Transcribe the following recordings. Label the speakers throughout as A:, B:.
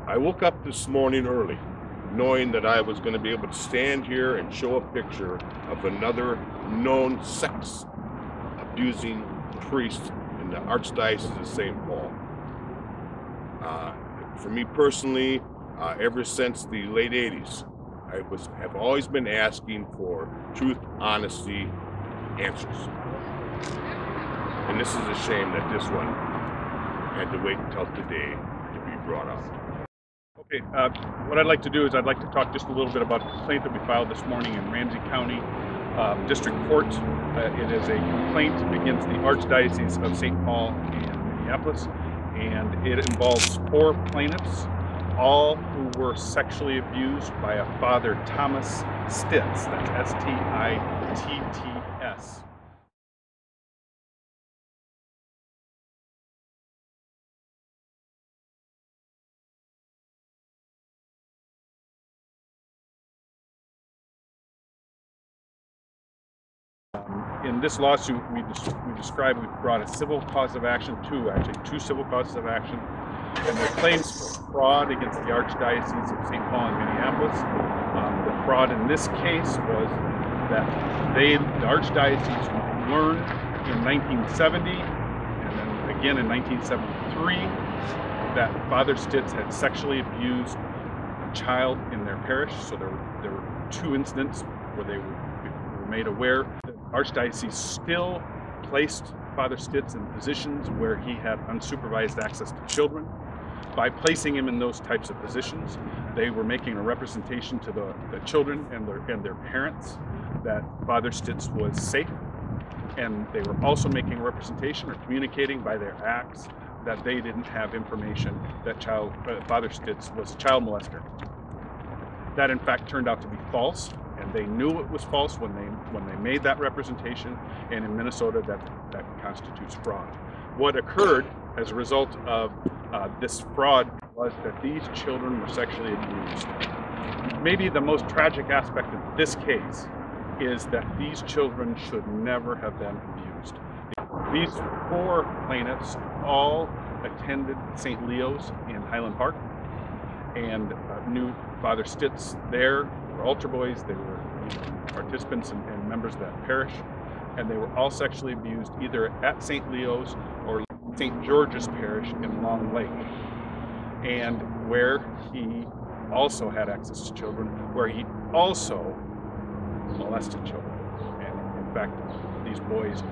A: I woke up this morning early, knowing that I was going to be able to stand here and show a picture of another known sex abusing priest in the Archdiocese of St. Paul. For me personally, ever since the late 80s, have always been asking for truth, honesty, answers. And this is a shame that this one had to wait until today to be brought up.
B: Okay, what I'd like to do is I'd like to talk just a little bit about a complaint that we filed this morning in Ramsey County District Court. It is a complaint against the Archdiocese of St. Paul in Minneapolis, and it involves 4 plaintiffs, all who were sexually abused by a Father Thomas Stitz, that's S-T-I-T-T-S. In this lawsuit, we brought a civil cause of action, two civil causes of action, and the claims for fraud against the Archdiocese of St. Paul in Minneapolis. The fraud in this case was that the Archdiocese learned in 1970 and then again in 1973 that Father Stitz had sexually abused a child in their parish. So there were 2 incidents where they were made aware. The Archdiocese still placed Father Stitz in positions where he had unsupervised access to children. By placing him in those types of positions, they were making a representation to the children and their parents that Father Stitz was safe, and they were also making a representation or communicating by their acts that they didn't have information that Father Stitz was a child molester. That in fact turned out to be false, and they knew it was false when they made that representation, and in Minnesota that constitutes fraud. What occurred as a result of this fraud was that these children were sexually abused. Maybe the most tragic aspect of this case is that these children should never have been abused. These 4 plaintiffs all attended St. Leo's in Highland Park and knew Father Stitz there. They were altar boys, they were participants and members of that parish, and they were all sexually abused either at St. Leo's or St. George's Parish in Long Lake, and where he also had access to children, where he also molested children. And in fact, these boys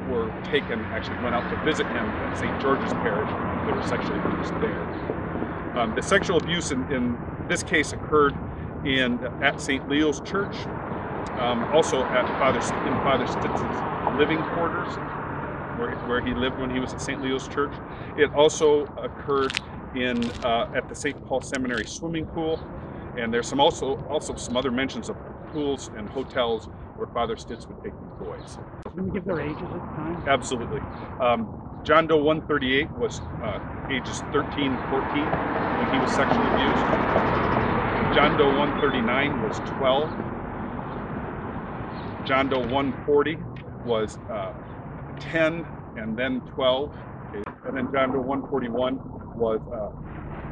B: were went out to visit him at St. George's Parish. They were sexually abused there. The sexual abuse in this case occurred at St. Leo's Church, also in Father Stitz's living quarters, where he lived when he was at St. Leo's Church. It also occurred at the St. Paul Seminary swimming pool, and there's also some other mentions of pools and hotels where Father Stitz would take these boys.
C: Can you give their ages at the time?
B: Absolutely. John Doe 138 was ages 13 and 14 when he was sexually abused. John Doe 139 was 12. John Doe 140 was 10 and then 12. And then John Doe 141 was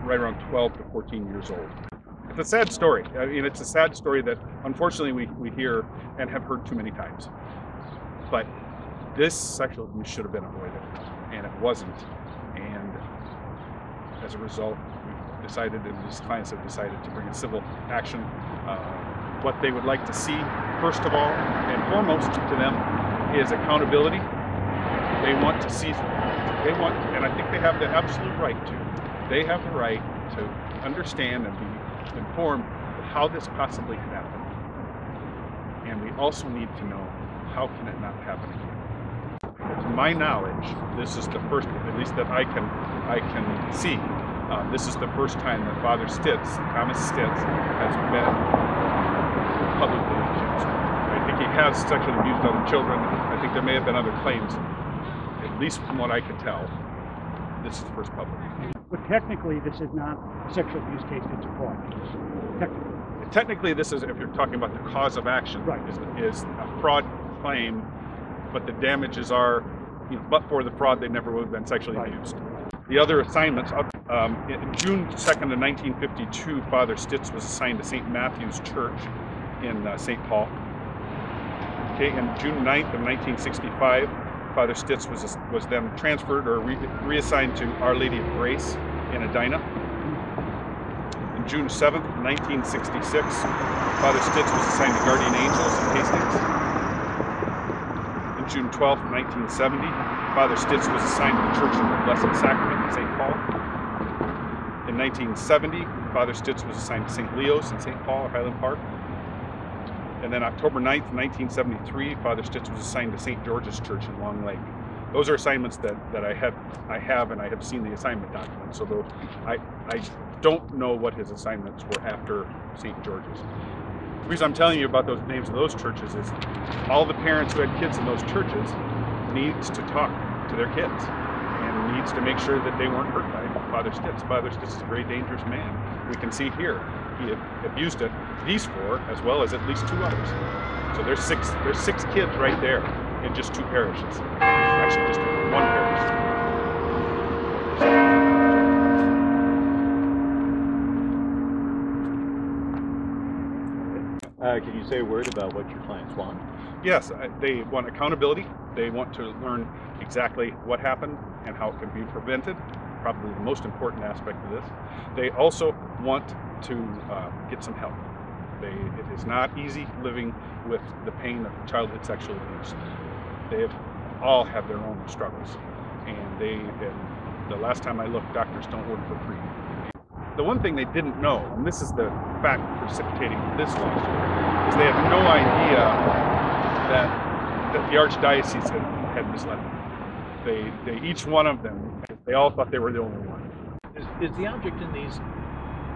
B: right around 12 to 14 years old. It's a sad story. I mean, it's a sad story that unfortunately we hear and have heard too many times. But this sexual abuse should have been avoided, and it wasn't. And as a result, these clients have decided to bring a civil action. What they would like to see, first of all and foremost to them, is accountability. They want to see, and I think they have the absolute right to. They have the right to understand and be informed how this possibly could happen. And we also need to know, how can it not happen again? To my knowledge, this is the first, at least that I can see, this is the first time that Father Stitz, Thomas Stitz, has been publicly accused. I think he has sexually abused other children. I think there may have been other claims. At least from what I can tell, this is the first public.
C: But technically, this is not a sexual abuse case, it's a fraud case.
B: Technically, this is, if you're talking about the cause of action,
C: right,
B: is a fraud claim, but the damages are, but for the fraud, they never would have been sexually abused. The other assignments, in June 2nd of 1952, Father Stitz was assigned to St. Matthew's Church in St. Paul. Okay, and June 9th of 1965, Father Stitz was then transferred or reassigned to Our Lady of Grace in Edina. On June 7th, 1966, Father Stitz was assigned to Guardian Angels in Hastings. On June 12th, 1970, Father Stitz was assigned to the Church of the Blessed Sacrament in St. Paul. In 1970, Father Stitz was assigned to St. Leo's in St. Paul, Highland Park. And then October 9th, 1973, Father Stitz was assigned to St. George's Church in Long Lake. Those are assignments that I have seen the assignment document. So those, I don't know what his assignments were after St. George's. The reason I'm telling you about those names of those churches is all the parents who had kids in those churches needs to talk to their kids and needs to make sure that they weren't hurt by Father Stitz. Father Stitz is a very dangerous man. We can see here he abused these four as well as at least two others. So there's six kids right there in just two parishes. Actually, just one parish.
D: Can you say a word about what your clients want?
B: Yes, they want accountability. They want to learn exactly what happened and how it can be prevented. Probably the most important aspect of this. They also want to get some help. It is not easy living with the pain of childhood sexual abuse. They all have their own struggles, and the last time I looked, doctors don't work for free. The one thing they didn't know, and this is the fact precipitating this lawsuit, is they had no idea that the Archdiocese had misled them. They each one of them, they all thought they were the only one.
D: Is the object in these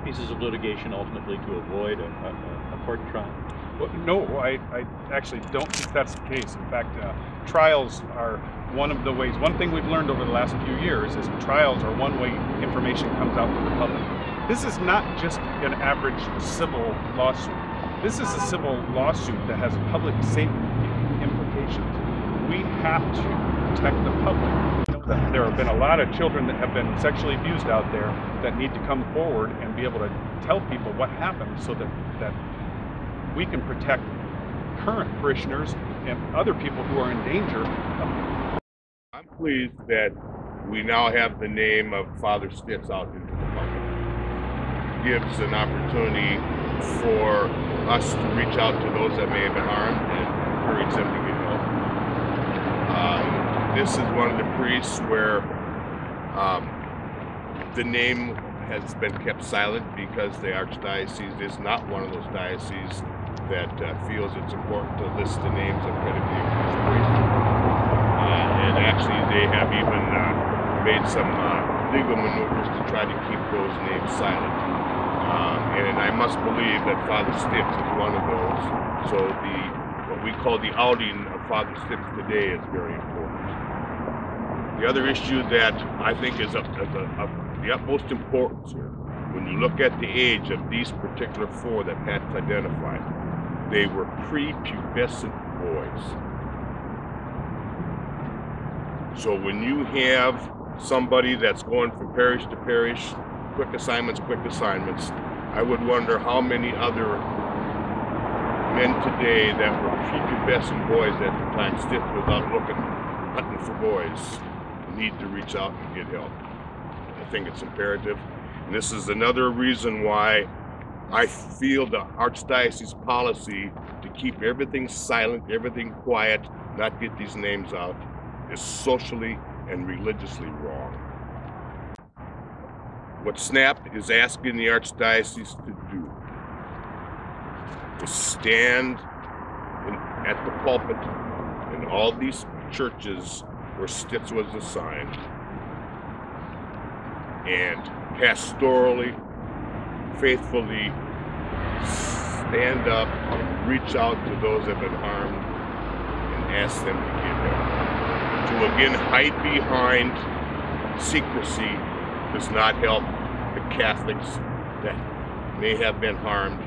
D: pieces of litigation ultimately to avoid a court trial?
B: Well, no, I actually don't think that's the case. In fact, trials are one of the ways. One thing we've learned over the last few years is trials are one way information comes out to the public. This is not just an average civil lawsuit. This is a civil lawsuit that has public safety implications. We have to protect the public. There have been a lot of children that have been sexually abused out there that need to come forward and be able to tell people what happened so that we can protect current parishioners and other people who are in danger.
A: I'm pleased that we now have the name of Father Stitz out into the public. Gives an opportunity for us to reach out to those that may have been harmed and encourage them to get help. This is one of the priests where the name has been kept silent because the Archdiocese is not one of those dioceses that feels it's important to list the names of critically accused priests. And actually they have even made some legal maneuvers to try to keep those names silent. And I must believe that Father Stitz is one of those. So what we call the outing of Father Stitz today is very important. The other issue that I think is of the utmost importance here, when you look at the age of these particular four that Pat's identified, they were prepubescent boys. So when you have somebody that's going from parish to parish, quick assignments, I would wonder how many other men today that were prepubescent boys at the time Stitz was out hunting for boys need to reach out and get help. I think it's imperative. And this is another reason why I feel the Archdiocese policy to keep everything silent, everything quiet, not get these names out, is socially and religiously wrong. What SNAP is asking the Archdiocese to do is stand at the pulpit in all these churches where Stitz was assigned and pastorally, faithfully stand up, reach out to those that have been harmed and ask them to get help. To again hide behind secrecy does not help the Catholics that may have been harmed